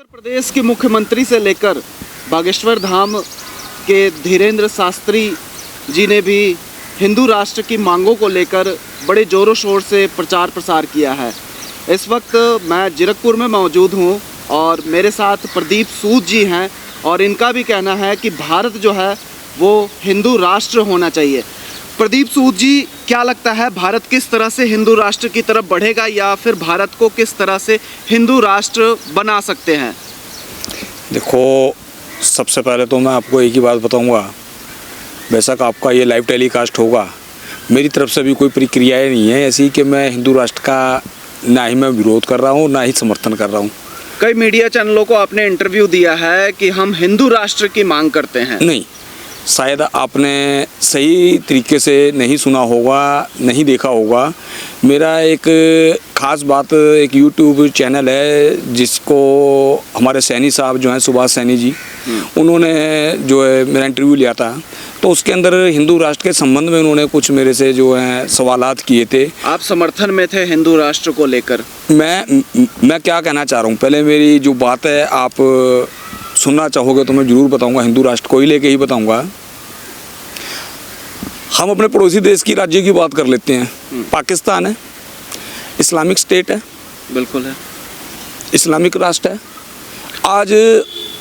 उत्तर प्रदेश के मुख्यमंत्री से लेकर बागेश्वर धाम के धीरेन्द्र शास्त्री जी ने भी हिंदू राष्ट्र की मांगों को लेकर बड़े ज़ोरों शोर से प्रचार प्रसार किया है। इस वक्त मैं जीरकपुर में मौजूद हूं और मेरे साथ प्रदीप सूद जी हैं और इनका भी कहना है कि भारत जो है वो हिंदू राष्ट्र होना चाहिए। प्रदीप सूद जी, क्या लगता है भारत किस तरह से हिंदू राष्ट्र की तरफ बढ़ेगा या फिर भारत को किस तरह से हिंदू राष्ट्र बना सकते हैं? देखो, सबसे पहले तो मैं आपको एक ही बात बताऊंगा, बेशक आपका ये लाइव टेलीकास्ट होगा, मेरी तरफ से भी कोई प्रक्रियाएं नहीं है ऐसी कि मैं हिंदू राष्ट्र का ना ही मैं विरोध कर रहा हूँ ना ही समर्थन कर रहा हूँ। कई मीडिया चैनलों को आपने इंटरव्यू दिया है कि हम हिंदू राष्ट्र की मांग करते हैं। नहीं, शायद आपने सही तरीके से नहीं सुना होगा, नहीं देखा होगा। मेरा एक ख़ास बात, एक यूट्यूब चैनल है जिसको हमारे सैनी साहब जो हैं, सुभाष सैनी जी, उन्होंने जो है मेरा इंटरव्यू लिया था, तो उसके अंदर हिंदू राष्ट्र के संबंध में उन्होंने कुछ मेरे से जो है सवालात किए थे। आप समर्थन में थे हिंदू राष्ट्र को लेकर? मैं क्या कहना चाह रहा हूँ, पहले मेरी जो बात है आप सुनना चाहोगे तो मैं ज़रूर बताऊंगा, हिंदू राष्ट्र को ही लेके ही बताऊंगा। हम अपने पड़ोसी देश की राज्य की बात कर लेते हैं। पाकिस्तान है, इस्लामिक स्टेट है, बिल्कुल है, इस्लामिक राष्ट्र है। आज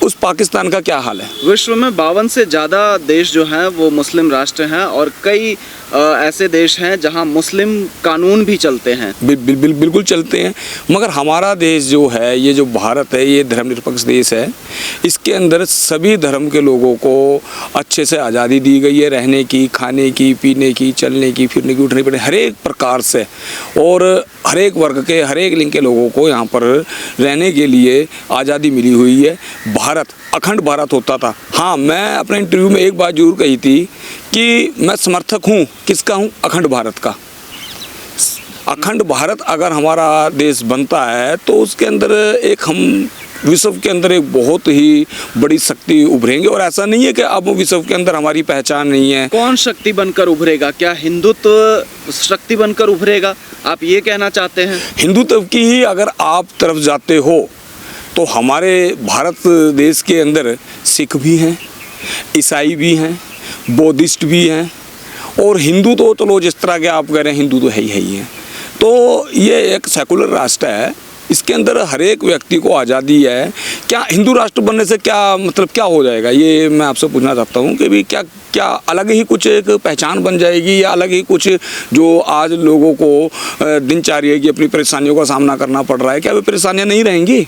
उस पाकिस्तान का क्या हाल है? विश्व में 52 से ज़्यादा देश जो हैं वो मुस्लिम राष्ट्र हैं और कई ऐसे देश हैं जहां मुस्लिम कानून भी चलते हैं। बिल्कुल चलते हैं, मगर हमारा देश जो है, ये जो भारत है, ये धर्मनिरपेक्ष देश है। इसके अंदर सभी धर्म के लोगों को अच्छे से आज़ादी दी गई है, रहने की, खाने की, पीने की, चलने की, फिरने की, उठने बैठने, हर एक प्रकार से, और हर एक वर्ग के, हर एक लिंग के लोगों को यहाँ पर रहने के लिए आज़ादी मिली हुई है। भारत अखंड भारत होता था। हाँ, मैं अपने इंटरव्यू में एक बात जरूर कही थी कि मैं समर्थक हूँ, किसका हूँ? अखंड भारत का। अखंड भारत अगर हमारा देश बनता है तो उसके अंदर एक हम विश्व के अंदर एक बहुत ही बड़ी शक्ति उभरेंगे। और ऐसा नहीं है कि अब विश्व के अंदर हमारी पहचान नहीं है। कौन शक्ति बनकर उभरेगा? क्या हिंदुत्व शक्ति बनकर उभरेगा, आप ये कहना चाहते हैं? हिंदुत्व की ही अगर आप तरफ जाते हो तो हमारे भारत देश के अंदर सिख भी हैं, ईसाई भी हैं, बौद्धिस्ट भी हैं, और हिंदू तो चलो जिस तरह के आप कह रहे हैं, हिंदू तो है ही हैं। तो ये एक सेकुलर राष्ट्र है, इसके अंदर हर एक व्यक्ति को आज़ादी है। क्या हिंदू राष्ट्र बनने से क्या मतलब क्या हो जाएगा, ये मैं आपसे पूछना चाहता हूँ कि भी क्या अलग ही कुछ एक पहचान बन जाएगी या अलग ही कुछ जो आज लोगों को दिनचर्या की अपनी परेशानियों का सामना करना पड़ रहा है, क्या वे परेशानियाँ नहीं रहेंगी?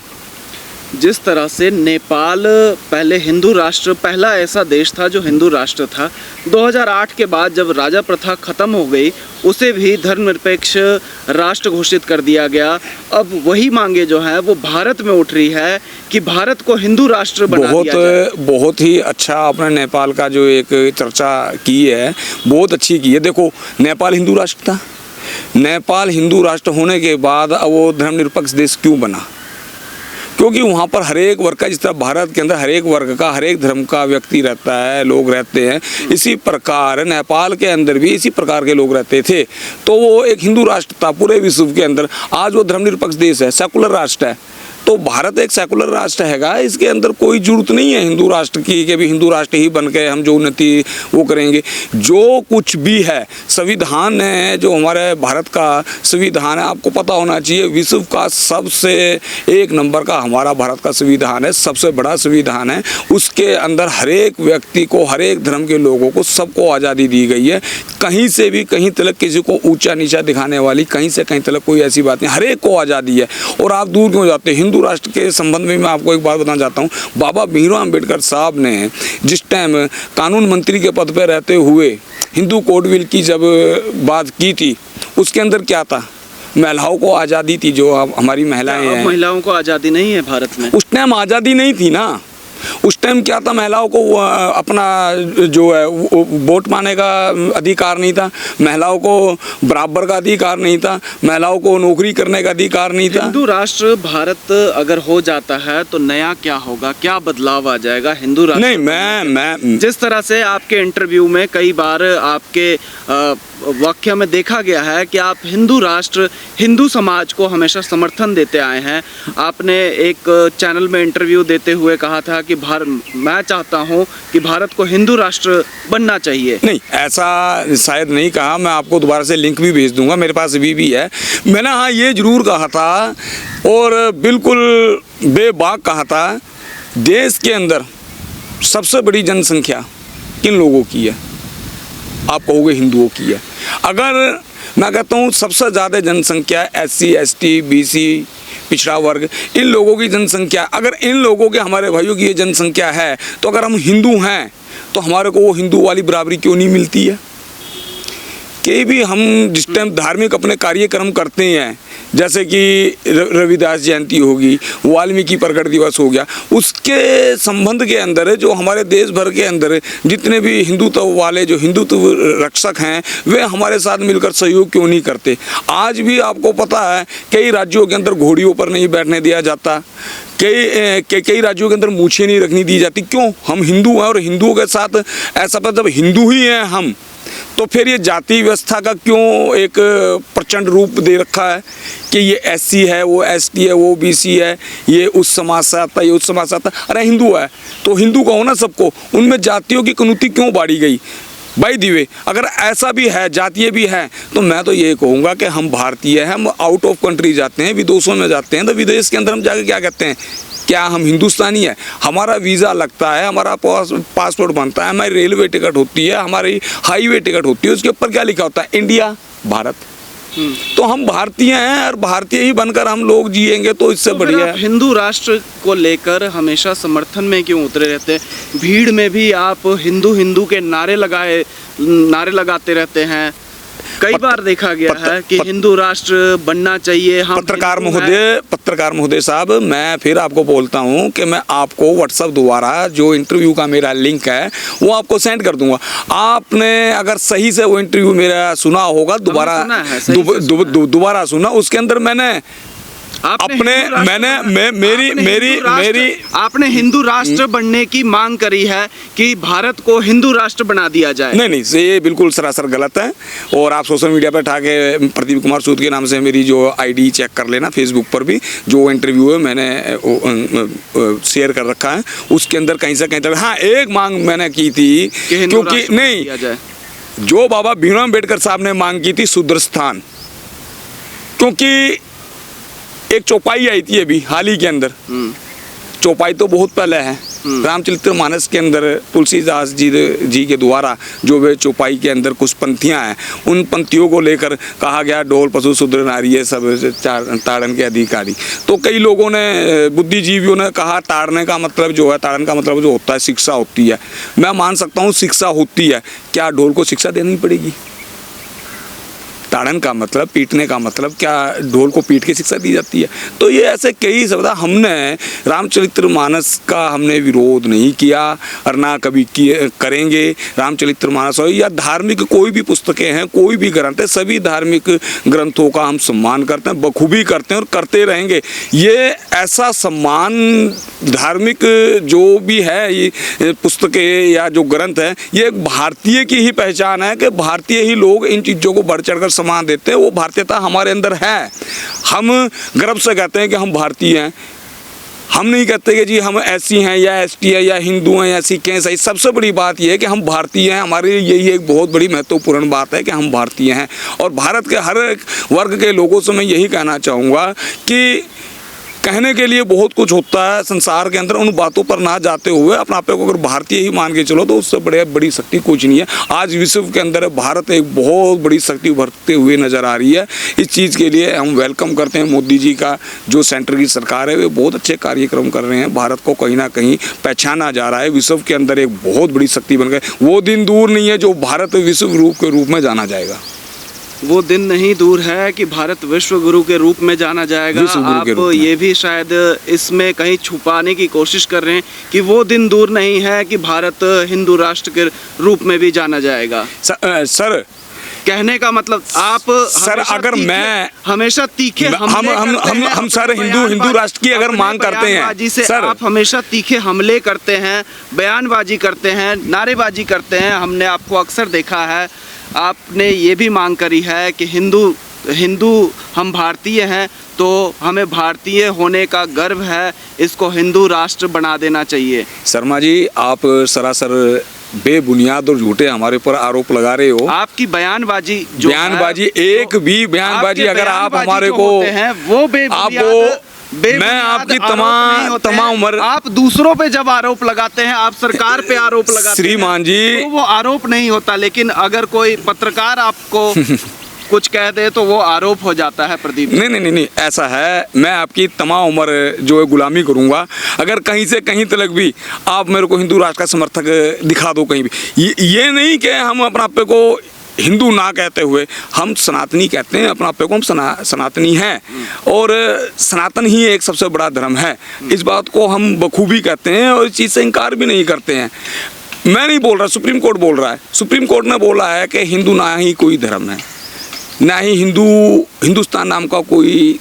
जिस तरह से नेपाल पहले हिंदू राष्ट्र, पहला ऐसा देश था जो हिंदू राष्ट्र था, 2008 के बाद जब राजा प्रथा खत्म हो गई उसे भी धर्मनिरपेक्ष राष्ट्र घोषित कर दिया गया। अब वही मांगे जो हैं वो भारत में उठ रही है कि भारत को हिंदू राष्ट्र बना दिया जाए। बहुत ही अच्छा आपने नेपाल का जो एक चर्चा की है, बहुत अच्छी की है। देखो, नेपाल हिंदू राष्ट्र था, नेपाल हिंदू राष्ट्र होने के बाद अब वो धर्मनिरपेक्ष देश क्यों बना? क्योंकि वहाँ पर हर एक वर्ग का, जिस तरह भारत के अंदर हर एक वर्ग का, हर एक धर्म का व्यक्ति रहता है, लोग रहते हैं, इसी प्रकार नेपाल के अंदर भी इसी प्रकार के लोग रहते थे। तो वो एक हिंदू राष्ट्र था पूरे विश्व के अंदर। आज वो धर्मनिरपेक्ष देश है, सेकुलर राष्ट्र है। तो भारत एक सेकुलर राष्ट्र हैगा, इसके अंदर कोई जरूरत नहीं है हिंदू राष्ट्र की कि भी हिंदू राष्ट्र ही बन के हम जो उन्नति वो करेंगे। जो कुछ भी है, संविधान है जो हमारे भारत का संविधान है, आपको पता होना चाहिए, विश्व का सबसे एक नंबर का हमारा भारत का संविधान है, सबसे बड़ा संविधान है। उसके अंदर हर एक व्यक्ति को, हर एक धर्म के लोगों को, सबको आज़ादी दी गई है। कहीं से भी कहीं तक किसी को ऊंचा नीचा दिखाने वाली, कहीं से कहीं तक कोई ऐसी बात नहीं, हर एक को आज़ादी है। और आप दूर क्यों जाते हैं? हिंदू राष्ट्र के संबंध में मैं आपको एक बात बताना चाहता हूँ। बाबा भीमराव अम्बेडकर साहब ने जिस टाइम कानून मंत्री के पद पर रहते हुए हिंदू कोड बिल की जब बात की थी, उसके अंदर क्या था? महिलाओं को आज़ादी थी, जो हमारी महिलाएं हैं। महिलाओं को आज़ादी नहीं है भारत में? उस टाइम आज़ादी नहीं थी ना। उस टाइम क्या था, महिलाओं को अपना जो है वोट पाने का अधिकार नहीं था, महिलाओं को बराबर का अधिकार नहीं था, महिलाओं को नौकरी करने का अधिकार नहीं था। हिंदू राष्ट्र भारत अगर हो जाता है तो नया क्या होगा, क्या बदलाव आ जाएगा हिंदू राष्ट्र? नहीं, मैं जिस तरह से आपके इंटरव्यू में कई बार आपके वाक्य में देखा गया है कि आप हिंदू राष्ट्र, हिंदू समाज को हमेशा समर्थन देते आए हैं। आपने एक चैनल में इंटरव्यू देते हुए कहा था कि मैं चाहता हूं कि भारत को हिंदू राष्ट्र बनना चाहिए। नहीं, ऐसा शायद नहीं कहा, मैं आपको दोबारा से लिंक भी भेज दूंगा, मेरे पास अभी भी है। मैंने हाँ ये जरूर कहा था और बिल्कुल बेबाक कहा था, देश के अंदर सबसे बड़ी जनसंख्या किन लोगों की है? आप कहोगे हिंदुओं की है। अगर मैं कहता हूँ सबसे ज़्यादा जनसंख्या SC ST BC पिछड़ा वर्ग, इन लोगों की जनसंख्या, अगर इन लोगों के, हमारे भाइयों की ये जनसंख्या है, तो अगर हम हिंदू हैं तो हमारे को वो हिंदू वाली बराबरी क्यों नहीं मिलती है? कि भी हम जिस टाइम धार्मिक अपने कार्यक्रम करते हैं, जैसे कि रविदास जयंती होगी, वाल्मीकि प्रकट दिवस हो गया, उसके संबंध के अंदर जो हमारे देश भर के अंदर जितने भी हिंदुत्व वाले, जो हिंदुत्व रक्षक हैं, वे हमारे साथ मिलकर सहयोग क्यों नहीं करते? आज भी आपको पता है कई राज्यों के अंदर घोड़ियों पर नहीं बैठने दिया जाता, कई राज्यों के अंदर मूछें नहीं रखनी दी जाती। क्यों? हम हिंदू हैं और हिंदुओं के साथ ऐसा, जब हिंदू ही हैं हम, तो फिर ये जाति व्यवस्था का क्यों एक प्रचंड रूप दे रखा है कि ये SC है, वो ST है, वो BC है, ये उस समाज से आता है, ये उस समाज से आता है। अरे हिंदू है तो हिंदू का होना सबको, उनमें जातियों की कुनुति क्यों बाड़ी गई? भाई दिवे, अगर ऐसा भी है, जातीय भी है, तो मैं तो ये कहूँगा कि हम भारतीय हैं, हम आउट ऑफ कंट्री जाते हैं, विदेशों में जाते हैं, तो विदेश के अंदर हम जाके क्या कहते हैं? क्या हम हिंदुस्तानी है? हमारा वीज़ा लगता है, हमारा पासपोर्ट बनता है, हमारी रेलवे टिकट होती है, हमारी हाईवे टिकट होती है, उसके ऊपर क्या लिखा होता है? इंडिया, भारत। तो हम भारतीय हैं और भारतीय ही बनकर हम लोग जिएंगे तो इससे बढ़िया है। हिंदू राष्ट्र को लेकर हमेशा समर्थन में क्यों उतरे रहते हैं? भीड़ में भी आप हिंदू हिंदू के नारे लगाते रहते हैं। कई बार देखा गया है कि हिंदू राष्ट्र बनना चाहिए। हम पत्रकार महोदय साहब, मैं फिर आपको बोलता हूं कि मैं आपको व्हाट्सएप द्वारा जो इंटरव्यू का मेरा लिंक है वो आपको सेंड कर दूंगा। आपने अगर सही से वो इंटरव्यू मेरा सुना होगा, दोबारा सुना, उसके अंदर मैंने आपने हिंदू राष्ट्र बनने की मांग करी है कि भारत को हिंदू राष्ट्र बना दिया जाए। नहीं, ये बिल्कुल सरासर गलत है। और आप सोशल मीडिया पर ठाके प्रदीप कुमार सूद के नाम से मेरी जो ID चेक कर लेना, फेसबुक पर भी जो इंटरव्यू है मैंने शेयर कर रखा है, उसके अंदर कहीं से कहीं तक हाँ एक मांग मैंने की थी, क्योंकि नहीं, जो बाबा भीमराव अम्बेडकर साहब ने मांग की थी शूद्र स्थान, क्योंकि एक चौपाई आई थी अभी हाल ही के अंदर, चौपाई तो बहुत पहले है, रामचरितमानस के अंदर तुलसीदास जी के द्वारा जो वे चौपाई के अंदर कुछ पंक्तियां हैं, उन पंक्तियों को लेकर कहा गया ढोल पशु शूद्र नारी है सब ताड़न के अधिकारी। तो कई लोगों ने, बुद्धिजीवियों ने कहा ताड़ने का मतलब जो है, ताड़न का मतलब जो होता है शिक्षा होती है। मैं मान सकता हूँ शिक्षा होती है, क्या ढोल को शिक्षा देनी पड़ेगी? ताड़न का मतलब, पीटने का मतलब, क्या ढोल को पीट के शिक्षा दी जाती है? तो ये ऐसे कई शब्द, हमने रामचरितमानस का हमने विरोध नहीं किया और ना कभी करेंगे। रामचरितमानस हो या धार्मिक कोई भी पुस्तकें हैं, कोई भी ग्रंथ है, सभी धार्मिक ग्रंथों का हम सम्मान करते हैं, बखूबी करते हैं और करते रहेंगे। ये ऐसा सम्मान धार्मिक जो भी है, ये पुस्तकें या जो ग्रंथ है, ये एक भारतीय की ही पहचान है कि भारतीय ही लोग इन चीज़ों को बढ़ चढ़कर सम्मान देते हैं। वो भारतीयता हमारे अंदर है, हम गर्व से कहते हैं कि हम भारतीय हैं। हम नहीं कहते कि जी हम SC हैं या ST है या हिंदू हैं या सिख हैं। सही, सबसे बड़ी बात यह है कि हम भारतीय हैं। हमारे लिए यही एक बहुत बड़ी महत्वपूर्ण बात है कि हम भारतीय हैं। और भारत के हर एक वर्ग के लोगों से मैं यही कहना चाहूँगा कि कहने के लिए बहुत कुछ होता है संसार के अंदर, उन बातों पर ना जाते हुए अपने आप को अगर भारतीय ही मान के चलो तो उससे बड़ी शक्ति कुछ नहीं है। आज विश्व के अंदर भारत एक बहुत बड़ी शक्ति उभरते हुए नज़र आ रही है। इस चीज़ के लिए हम वेलकम करते हैं मोदी जी का, जो सेंटर की सरकार है, वे बहुत अच्छे कार्यक्रम कर रहे हैं। भारत को कहीं ना कहीं पहचाना जा रहा है, विश्व के अंदर एक बहुत बड़ी शक्ति बन गए। वो दिन दूर नहीं है जो भारत विश्व रूप के रूप में जाना जाएगा। वो दिन नहीं दूर है कि भारत विश्व गुरु के रूप में जाना जाएगा। विश्व गुरु के रूप आप में। ये भी शायद इसमें कहीं छुपाने की कोशिश कर रहे हैं कि वो दिन दूर नहीं है कि भारत हिंदू राष्ट्र के रूप में भी जाना जाएगा। सर कहने का मतलब आप सर, हमेशा अगर तीखे- मैं हमेशा तीखे हम सर हिंदू राष्ट्र की अगर मांग करते हैं सर, आप हमेशा तीखे हमले करते हैं, बयानबाजी करते हैं, नारेबाजी करते हैं। हमने आपको अक्सर देखा है, आपने ये भी मांग करी है कि हिंदू हम भारतीय हैं तो हमें भारतीय होने का गर्व है, इसको हिंदू राष्ट्र बना देना चाहिए। शर्मा जी, आप सरासर बेबुनियाद और झूठे हमारे ऊपर आरोप लगा रहे हो। आपकी बयानबाजी जो बयानबाजी है, एक भी बयानबाजी अगर आप हमारे को हैं वो मैं आपकी तमाम उम्र आप दूसरों पे जब आरोप लगाते हैं, आप सरकार पे आरोप लगाते श्रीमान जी, तो वो आरोप नहीं होता, लेकिन अगर कोई पत्रकार आपको कुछ कह दे तो वो आरोप हो जाता है। प्रदीप नहीं, ऐसा है, मैं आपकी तमाम उम्र जो है गुलामी करूंगा। अगर कहीं से कहीं तक भी आप मेरे को हिंदू राष्ट्र का समर्थक दिखा दो कहीं भी। ये नहीं कि हम अपना आपे को हिंदू ना कहते हुए हम सनातनी कहते हैं, अपना आपे को हम सनातनी हैं, और सनातन ही एक सबसे बड़ा धर्म है। इस बात को हम बखूबी कहते हैं और इस चीज़ से इनकार भी नहीं करते हैं। मैं नहीं बोल रहा, सुप्रीम कोर्ट बोल रहा है। सुप्रीम कोर्ट ने बोला है कि हिंदू ना ही कोई धर्म है, ना ही हिंदुस्तान नाम का कोई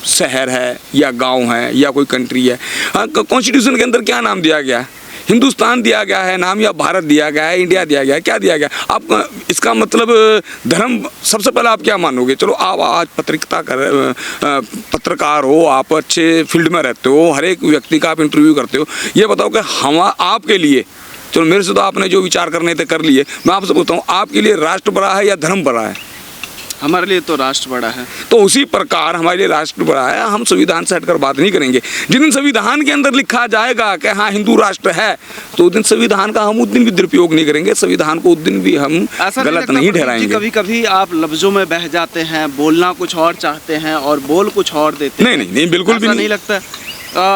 शहर है या गांव है या कोई कंट्री है। कॉन्स्टिट्यूशन के अंदर क्या नाम दिया गया है? हिंदुस्तान दिया गया है नाम, या भारत दिया गया है, इंडिया दिया गया है, क्या दिया गया? आप इसका मतलब धर्म सबसे पहले आप क्या मानोगे? चलो आप आज पत्रकार हो, आप अच्छे फील्ड में रहते हो, हर एक व्यक्ति का आप इंटरव्यू करते हो, ये बताओ कि हम आपके लिए, चलो मेरे से तो आपने जो विचार करने थे कर लिए, मैं आपसे पूछता हूँ, आपके लिए राष्ट्र बड़ा है या धर्म बड़ा है? हमारे लिए तो राष्ट्र बड़ा है। तो उसी प्रकार हमारे लिए राष्ट्र बड़ा है। हम संविधान से हटकर बात नहीं करेंगे। जिस दिन संविधान के अंदर लिखा जाएगा कि हाँ हिंदू राष्ट्र है, तो उस दिन संविधान का हम उस दिन भी दुरुपयोग नहीं करेंगे, संविधान को उस दिन भी हम गलत नहीं ठहराएंगे। कभी कभी आप लफ्जों में बह जाते हैं, बोलना कुछ और चाहते हैं और बोल कुछ और देते हैं। नहीं, बिल्कुल भी नहीं लगता।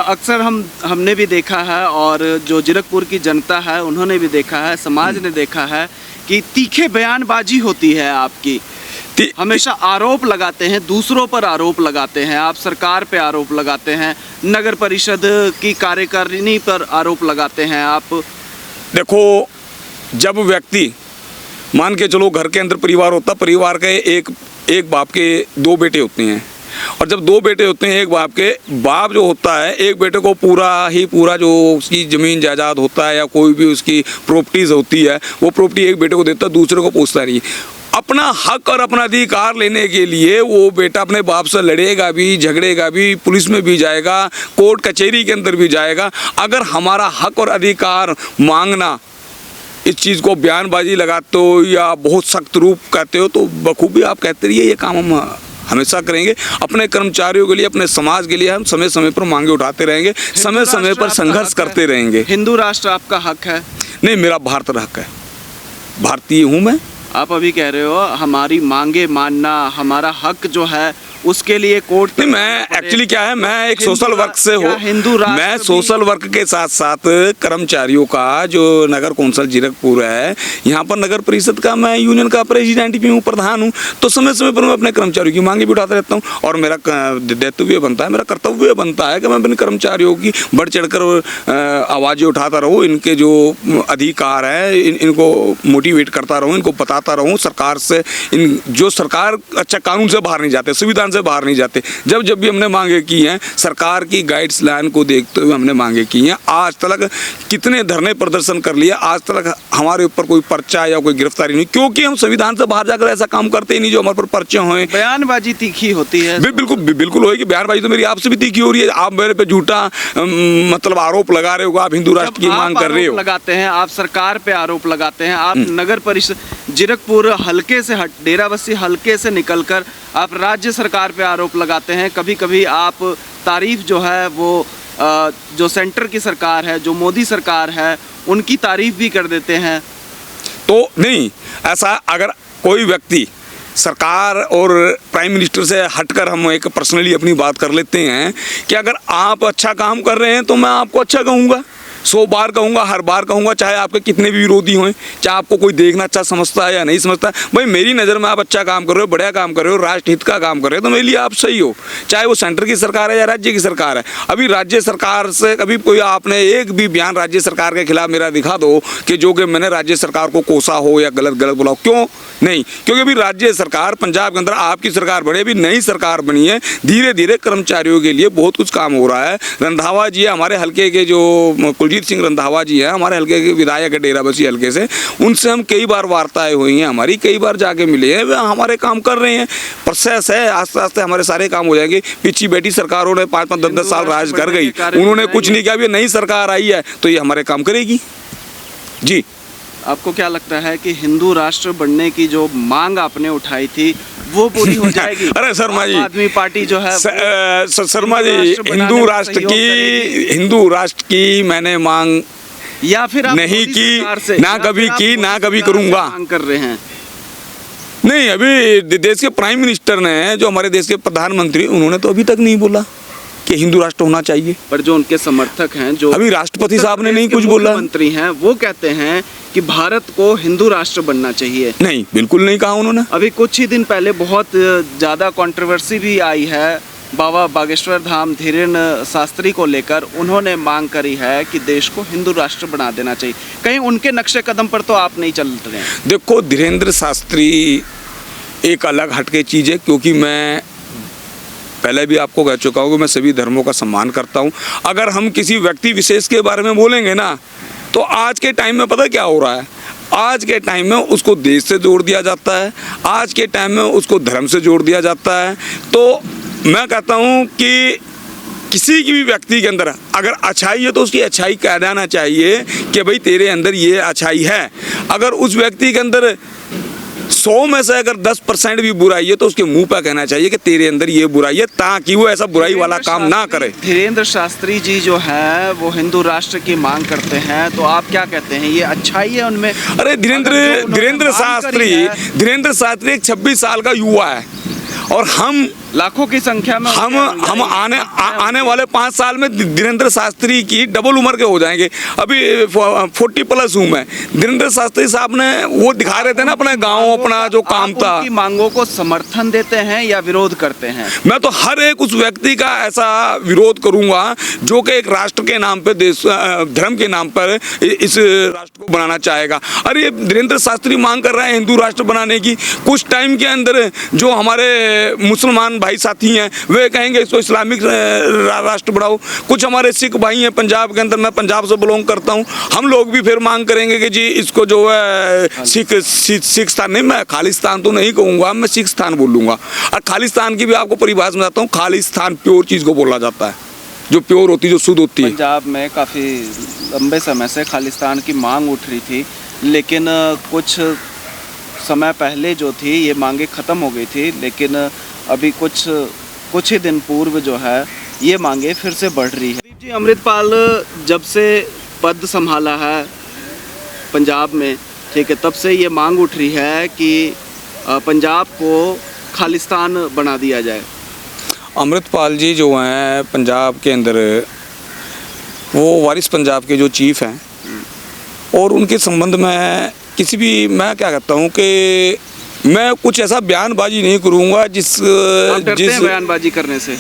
अक्सर हमने भी देखा है, और जो जीरकपुर की जनता है उन्होंने भी देखा है, समाज ने देखा है कि तीखे बयानबाजी होती है आपकी। हमेशा आरोप लगाते हैं, दूसरों पर आरोप लगाते हैं, आप सरकार पे आरोप लगाते हैं, नगर परिषद की कार्यकारिणी पर आरोप लगाते हैं आप। देखो, जब व्यक्ति मान के चलो घर के अंदर परिवार होता, परिवार के एक बाप के दो बेटे होते हैं, और जब दो बेटे होते हैं एक बाप के, बाप जो होता है एक बेटे को पूरा जो उसकी ज़मीन जायदाद होता है या कोई भी उसकी प्रॉपर्टीज़ होती है, वो प्रॉपर्टी एक बेटे को देता है, दूसरे को पूछता नहीं। अपना हक और अपना अधिकार लेने के लिए वो बेटा अपने बाप से लड़ेगा भी, झगड़ेगा भी, पुलिस में भी जाएगा, कोर्ट कचहरी के अंदर भी जाएगा। अगर हमारा हक और अधिकार मांगना, इस चीज़ को बयानबाजी लगाते हो या बहुत सख्त रूप कहते हो, तो बखूबी आप कहते रहिए, ये काम हम हमेशा करेंगे। अपने कर्मचारियों के लिए, अपने समाज के लिए हम समय समय पर मांगे उठाते रहेंगे, समय समय पर संघर्ष करते रहेंगे। हिंदू राष्ट्र आपका हक है? नहीं, मेरा भारत हक है, भारतीय हूँ मैं। आप अभी कह रहे हो हमारी मांगे मानना हमारा हक जो है, उसके लिए कोर्ट नहीं, मैं एक्चुअली क्या है, मैं एक सोशल वर्क से हूँ, मैं सोशल वर्क के साथ साथ कर्मचारियों का जो नगर कौंसिल जीरकपुर है, यहाँ पर नगर परिषद का मैं यूनियन का प्रेसिडेंट भी हूँ, प्रधान हूँ, तो समय समय पर मैं अपने कर्मचारियों की मांगे भी उठाता रहता हूँ। और मेरा दायित्व बनता है, मेरा कर्तव्य बनता है कि मैं अपने कर्मचारियों की बढ़ चढ़कर आवाज़ें उठाता रहूँ, इनके जो अधिकार है इनको मोटिवेट करता रहूँ, इनको बताता रहूँ। सरकार से जो सरकार अच्छा कानून से बाहर नहीं जाते, संविधान से बाहर नहीं जाते। जब भी हमने मांगे की हैं, सरकार की गाइडलाइन को देखते हुए हमने मांगे की हैं। आज तक कितने धरने प्रदर्शन कर लिए, आज तक हमारे ऊपर कोई पर्चा या कोई गिरफ्तारी नहीं, क्योंकि हम संविधान से बाहर जाकर ऐसा काम करते ही नहीं जो हमारे पर पर्चे हों। बयानबाजी तीखी होती है। बिल्कुल होगी बयानबाजी, तो मेरी आपसे भी तीखी हो रही है। आप मेरे पे झूठा मतलब आरोप लगा रहे हो, आप हिंदू राष्ट्र की मांग कर रहे हो, लगाते हैं आप सरकार पे आरोप लगाते हैं, आप नगर परिषद जीरकपुर हल्के से डेराबस्सी हल्के से निकलकर आप राज्य सरकार पे आरोप लगाते हैं। कभी कभी आप तारीफ जो है वो जो सेंटर की सरकार है, जो मोदी सरकार है, उनकी तारीफ भी कर देते हैं। तो नहीं, ऐसा अगर कोई व्यक्ति सरकार और प्राइम मिनिस्टर से हटकर हम एक पर्सनली अपनी बात कर लेते हैं कि अगर आप अच्छा काम कर रहे हैं तो मैं आपको अच्छा कहूँगा, 100 बार कहूँगा, हर बार कहूँगा, चाहे आपके कितने भी विरोधी हों, चाहे आपको कोई देखना अच्छा समझता है या नहीं समझता। भाई मेरी नज़र में आप अच्छा काम कर रहे हो, बढ़िया काम कर रहे हो, राष्ट्र हित का काम कर रहे हो, तो मेरे लिए आप सही हो, चाहे वो सेंटर की सरकार है या राज्य की सरकार है। अभी राज्य सरकार से कभी कोई आपने एक भी बयान राज्य सरकार के खिलाफ मेरा दिखा दो कि जो कि मैंने राज्य सरकार को कोसा हो या गलत गलत बोला हो, क्यों नहीं? क्योंकि अभी राज्य सरकार पंजाब के अंदर आपकी सरकार बनी, अभी नई सरकार बनी है, धीरे धीरे कर्मचारियों के लिए बहुत कुछ काम हो रहा है। रंधावा जी है हमारे हल्के के, जो कुलजीत सिंह रंधावा जी है हमारे हल्के के विधायक है डेराबस्सी हल्के से, उनसे हम कई बार वार्ताएं हुई हैं हमारी, कई बार जाके मिले हैं, वे हमारे काम कर रहे हैं। प्रोसेस है, आस्ते आस्ते हमारे सारे काम हो जाएंगे। पीछे बैठी सरकारों ने 5-5, 10-10 साल राज कर गई, उन्होंने कुछ नहीं किया। अभी नई सरकार आई है तो ये हमारे काम करेगी जी। आपको क्या लगता है कि हिंदू राष्ट्र बनने की जो मांग आपने उठाई थी वो पूरी हो जाएगी? अरे शर्मा जी, आम आदमी पार्टी जो है शर्मा जी, हिंदू राष्ट्र की मैंने मांग या फिर आप नहीं मोदी की, सरकार से, ना कभी की, ना कभी करूंगा। मांग कर रहे हैं? नहीं, अभी देश के प्राइम मिनिस्टर ने, जो हमारे देश के प्रधानमंत्री, उन्होंने तो अभी तक नहीं बोला कि हिंदू राष्ट्र होना चाहिए। पर जो उनके समर्थक हैं, जो अभी राष्ट्रपति साहब ने नहीं कुछ बोला, मंत्री हैं, वो कहते हैं कि भारत को हिंदू राष्ट्र बनना चाहिए। नहीं, बिल्कुल नहीं कहा उन्होंने। अभी कुछ ही दिन पहले बहुत ज़्यादा कंट्रोवर्सी भी आई है बाबा बागेश्वर धाम धीरेन्द्र शास्त्री को लेकर। उन्होंने मांग करी है कि देश को हिंदू राष्ट्र बना देना चाहिए। कहीं उनके नक्शे कदम पर तो आप नहीं चल रहे हैं? देखो, धीरेन्द्र शास्त्री एक अलग हटके चीज़ है, क्योंकि मैं पहले भी आपको कह चुका हूँ कि मैं सभी धर्मों का सम्मान करता हूँ। अगर हम किसी व्यक्ति विशेष के बारे में बोलेंगे ना, तो आज के टाइम में पता क्या हो रहा है? आज के टाइम में उसको देश से जोड़ दिया जाता है, आज के टाइम में उसको धर्म से जोड़ दिया जाता है। तो मैं कहता हूँ कि किसी की भी व्यक्ति के अंदर अगर अच्छाई है तो उसकी अच्छाई कह देना चाहिए कि भाई तेरे अंदर ये अच्छाई है। अगर उस व्यक्ति के अंदर 100 में से अगर 10% भी बुराई है तो उसके मुंह पर कहना चाहिए कि तेरे अंदर ये बुराई है, ताकि वो ऐसा बुराई वाला काम ना करे। धीरेन्द्र शास्त्री जी जो है वो हिंदू राष्ट्र की मांग करते हैं, तो आप क्या कहते हैं, ये अच्छाई है उनमें? अरे धीरेन्द्र शास्त्री एक 26 साल का युवा है, और हम लाखों की संख्या में हम आने वाले 5 साल में धीरेन्द्र शास्त्री की डबल उम्र के हो जाएंगे। अभी 40 प्लस हूँ मैं। धीरेन्द्र शास्त्री साहब ने वो दिखा रहे थे ना अपने गाँव, अपना जो काम था। उनकी मांगों को समर्थन देते हैं या विरोध करते हैं? मैं तो हर एक उस व्यक्ति का ऐसा विरोध करूंगा जो कि एक राष्ट्र के नाम पे, देश धर्म के नाम पर इस राष्ट्र को बनाना चाहेगा। अरे धीरेन्द्र शास्त्री मांग कर रहे हैं हिंदू राष्ट्र बनाने की, कुछ टाइम के अंदर जो हमारे मुसलमान भाई साथी हैं वे कहेंगे इसको इस्लामिक राष्ट्र बनाओ। कुछ हमारे सिख भाई हैं पंजाब के अंदर, मैं पंजाब से बिलोंग करता हूं, हम लोग भी फिर मांग करेंगे कि जी इसको जो है सिख स्थान नहीं, मैं खालिस्तान तो नहीं कहूँगा, मैं सिख स्थान बोलूँगा। और खालिस्तान की भी आपको परिभाषा बताता हूँ, खालिस्तान प्योर चीज़ को बोला जाता है, जो प्योर होती है, जो शुद्ध होती है। पंजाब में काफ़ी लंबे समय से खालिस्तान की मांग उठ रही थी, लेकिन कुछ समय पहले जो थी ये मांगे ख़त्म हो गई थी, लेकिन अभी कुछ ही दिन पूर्व जो है ये मांगे फिर से बढ़ रही है। जी, अमृतपाल जब से पद संभाला है पंजाब में, ठीक है, तब से ये मांग उठ रही है कि पंजाब को खालिस्तान बना दिया जाए। अमृतपाल जी जो हैं पंजाब के अंदर, वो वारिस पंजाब के जो चीफ हैं, और उनके संबंध में किसी भी, मैं क्या कहता हूँ कि मैं कुछ ऐसा बयानबाजी नहीं करूँगा जिस बयानबाजी करने से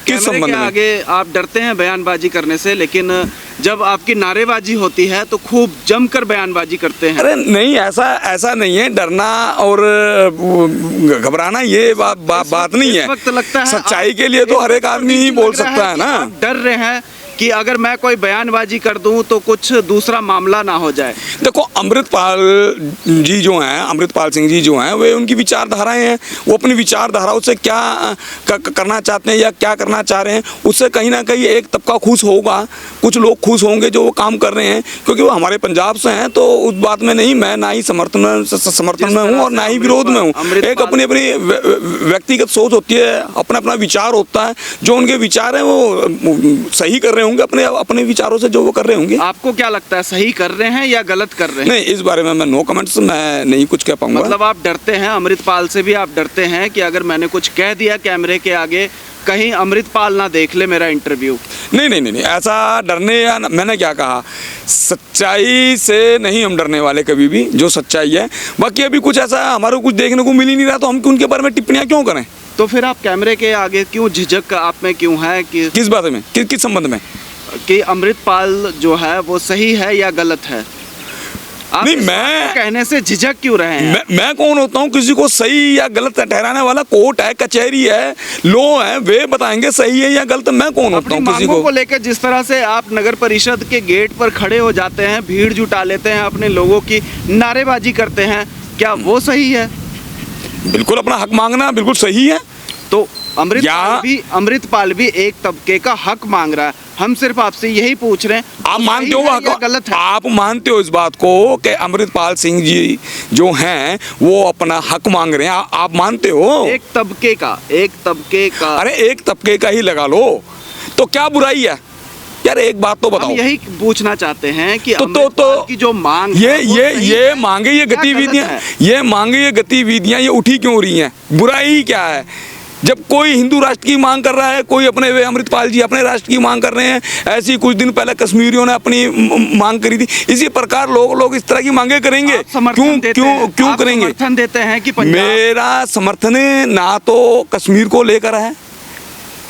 किस संबंध में आगे आप डरते हैं बयानबाजी करने से, लेकिन जब आपकी नारेबाजी होती है तो खूब जमकर बयानबाजी करते हैं। अरे नहीं, ऐसा नहीं है, डरना और घबराना ये बात नहीं है। वक्त लगता है सच्चाई के लिए तो हर एक आदमी ही बोल सकता है ना। डर रहे हैं कि अगर मैं कोई बयानबाजी कर दूं तो कुछ दूसरा मामला ना हो जाए। देखो, अमृतपाल जी जो हैं, अमृतपाल सिंह जी जो हैं, वे उनकी विचारधाराएं हैं, वो अपनी विचारधाराओं से क्या करना चाहते हैं या क्या करना चाह रहे हैं, उससे कहीं ना कहीं एक तबका खुश होगा, कुछ लोग खुश होंगे जो वो काम कर रहे हैं, क्योंकि वो हमारे पंजाब से हैं। तो उस बात में नहीं, मैं ना ही समर्थन में हूँ और ना ही विरोध में हूँ। एक अपनी व्यक्तिगत सोच होती है, अपना अपना विचार होता है, जो उनके विचार हैं वो सही कर रहे होंगे, अपने विचारों से जो वो कर रहे होंगे। आपको क्या लगता है, सही कर रहे हैं या गलत कर रहे हैं? नहीं, इस बारे में मैं नो कमेंट्स, मैं नहीं कुछ कह पाऊंगा। मतलब आप डरते हैं, अमृतपाल से भी आप डरते हैं कि अगर मैंने कुछ कह दिया कैमरे के आगे कहीं अमृतपाल ना देख ले मेरा इंटरव्यू। नहीं नहीं नहीं नहीं, ऐसा डरने या मैंने क्या कहा, सच्चाई से नहीं हम डरने वाले कभी भी, जो सच्चाई है। बाकी अभी कुछ ऐसा हमारे को कुछ देखने को मिल ही नहीं रहा, तो हम उनके बारे में टिप्पणियां क्यों करें? तो फिर आप कैमरे के आगे क्यों, झिझक आप में क्यों है कि किस बात में, किस संबंध में? कि अमृतपाल जो है वो सही है या गलत है? आप नहीं, इस बात मैं को कहने से झिझक क्यों रहे हैं? मैं कौन होता हूँ किसी को सही या गलत ठहराने वाला? कोर्ट है, कचहरी है, लो है, वे बताएंगे सही है या गलत। मैं कौन होता अपनी हूँ किसी मांगों को? को लेकर जिस तरह से आप नगर परिषद के गेट पर खड़े हो जाते हैं, भीड़ जुटा लेते हैं, अपने लोगों की नारेबाजी करते हैं, क्या वो सही है? बिल्कुल, अपना हक मांगना बिल्कुल सही है। तो अमृतपाल भी एक तबके का हक मांग रहा है। हम सिर्फ आपसे यही पूछ रहे हैं, आप मानते हो या गलत है? आप मानते हो इस बात को कि अमृतपाल सिंह जी जो हैं वो अपना हक मांग रहे हैं? आप मानते हो? एक तबके का अरे एक तबके का ही लगा लो, तो क्या बुराई है यार? एक बात तो हम बताओ। यही पूछना चाहते हैं कि तो अमृतपाल की जो मांग है, वो सही ये है मांगे, ये या गलत गतिविधियां, है? ये मांगे, ये गतिविधियां ये उठी क्यों रही हैं? बुराई क्या है? जब कोई हिंदू राष्ट्र की मांग कर रहा है, कोई अपने, वे अमृतपाल जी अपने राष्ट्र की मांग कर रहे हैं, ऐसी कुछ दिन पहले कश्मीरियों ने अपनी मांग करी थी। इसी प्रकार लोग इस तरह की मांगे करेंगे। क्यों करेंगे? समर्थन देते हैं कि मेरा समर्थन ना तो कश्मीर को लेकर है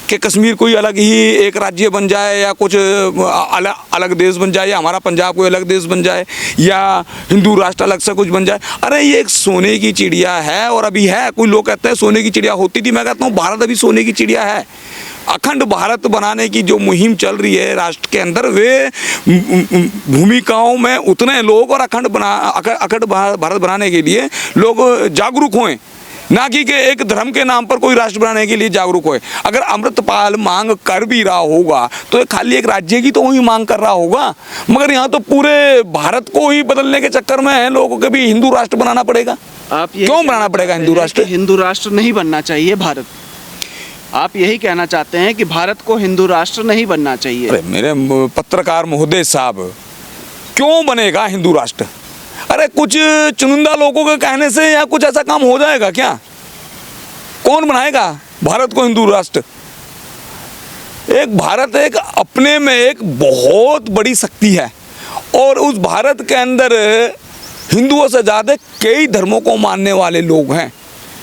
कि कश्मीर कोई अलग ही एक राज्य बन जाए, या कुछ अलग देश बन जाए, या हमारा पंजाब कोई अलग देश बन जाए, या हिंदू राष्ट्र अलग से कुछ बन जाए। अरे ये एक सोने की चिड़िया है, और अभी है। कोई लोग कहते हैं सोने की चिड़िया होती थी, मैं कहता हूँ भारत अभी सोने की चिड़िया है। अखंड भारत बनाने की जो मुहिम चल रही है राष्ट्र के अंदर, वे भूमिकाओं में उतने लोग, और अखंड भारत बनाने के लिए लोग जागरूक हों, ना कि एक धर्म के नाम पर कोई राष्ट्र बनाने के लिए जागरूक होए। अगर अमृतपाल मांग कर भी रहा होगा तो ये खाली एक राज्य की तो वही मांग कर रहा होगा, मगर यहाँ तो पूरे भारत को ही बदलने के चक्कर में है लोगों को भी हिंदू राष्ट्र बनाना पड़ेगा। आप क्यों बनाना पड़ेगा हिंदू राष्ट्र? हिंदू राष्ट्र नहीं बनना चाहिए भारत। आप यही कहना चाहते हैं कि भारत को हिंदू राष्ट्र नहीं बनना चाहिए? अरे मेरे पत्रकार महोदय साहब, क्यों बनेगा हिंदू राष्ट्र? अरे कुछ चुनिंदा लोगों के कहने से या कुछ ऐसा काम हो जाएगा क्या? कौन बनाएगा भारत को हिंदू राष्ट्र? एक भारत एक अपने में एक बहुत बड़ी शक्ति है, और उस भारत के अंदर हिंदुओं से ज्यादा कई धर्मों को मानने वाले लोग हैं।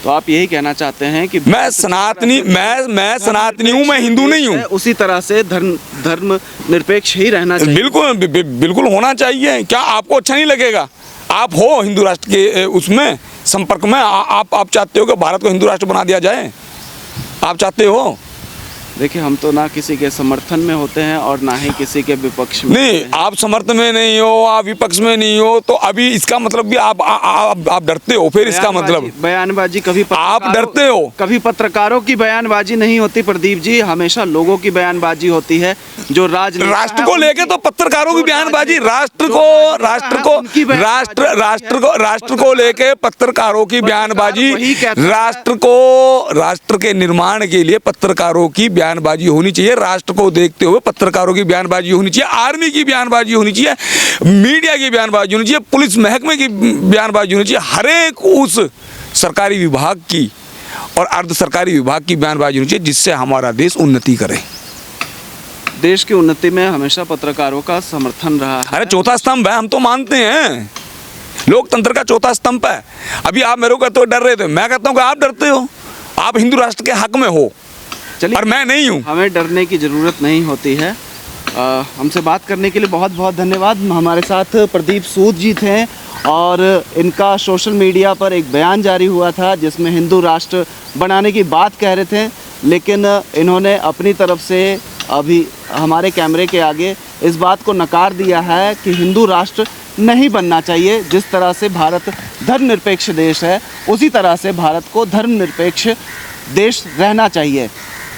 तो आप यही कहना चाहते हैं कि मैं सनातनी, मैं सनातनी हूँ, मैं हिंदू नहीं हूँ। उसी तरह से धर्म निरपेक्ष ही रहना चाहिए। बिल्कुल होना चाहिए। क्या आपको अच्छा नहीं लगेगा? आप हो हिंदू राष्ट्र के उसमें संपर्क में, आप चाहते हो कि भारत को हिंदू राष्ट्र बना दिया जाए? आप चाहते हो? देखिए, हम तो ना किसी के समर्थन में होते हैं और ना ही किसी के विपक्ष में। नहीं, आप समर्थन में नहीं हो, आप विपक्ष में नहीं हो, तो अभी इसका मतलब भी आप डरते हो। फिर इसका मतलब बयानबाजी कभी आप डरते हो। कभी पत्रकारों की बयानबाजी नहीं होती प्रदीप जी, हमेशा लोगों की बयानबाजी होती है। जो राष्ट्र को लेके तो पत्रकारों की बयानबाजी, राष्ट्र को लेके पत्रकारों की बयानबाजी, राष्ट्र के निर्माण के लिए पत्रकारों की बयानबाजी होनी चाहिए। राष्ट्र को देखते हुए पत्रकारों की बयानबाजी होनी चाहिए, आर्मी की बयानबाजी होनी चाहिए, मीडिया की बयानबाजी होनी चाहिए, पुलिस महकमे की बयानबाजी होनी चाहिए। हर एक उस सरकारी विभाग की और अर्ध सरकारी विभाग की बयानबाजी होनी चाहिए, जिससे हमारा देश उन्नति करे। देश की उन्नति में हमेशा पत्रकारों का समर्थन रहा है। अरे चौथा स्तंभ है, हम तो मानते हैं, लोकतंत्र का चौथा स्तंभ है। अभी आप मेरे को कहते हो डर रहे थे, मैं कहता हूँ कि आप डरते हो। आप हिंदू राष्ट्र के हक में हो, और मैं नहीं हूँ। हमें डरने की ज़रूरत नहीं होती है। हमसे बात करने के लिए बहुत बहुत धन्यवाद। हमारे साथ प्रदीप सूद जी थे, और इनका सोशल मीडिया पर एक बयान जारी हुआ था जिसमें हिंदू राष्ट्र बनाने की बात कह रहे थे, लेकिन इन्होंने अपनी तरफ से अभी हमारे कैमरे के आगे इस बात को नकार दिया है कि हिंदू राष्ट्र नहीं बनना चाहिए। जिस तरह से भारत धर्मनिरपेक्ष देश है, उसी तरह से भारत को धर्मनिरपेक्ष देश रहना चाहिए।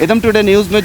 एकदम टुडे न्यूज़ में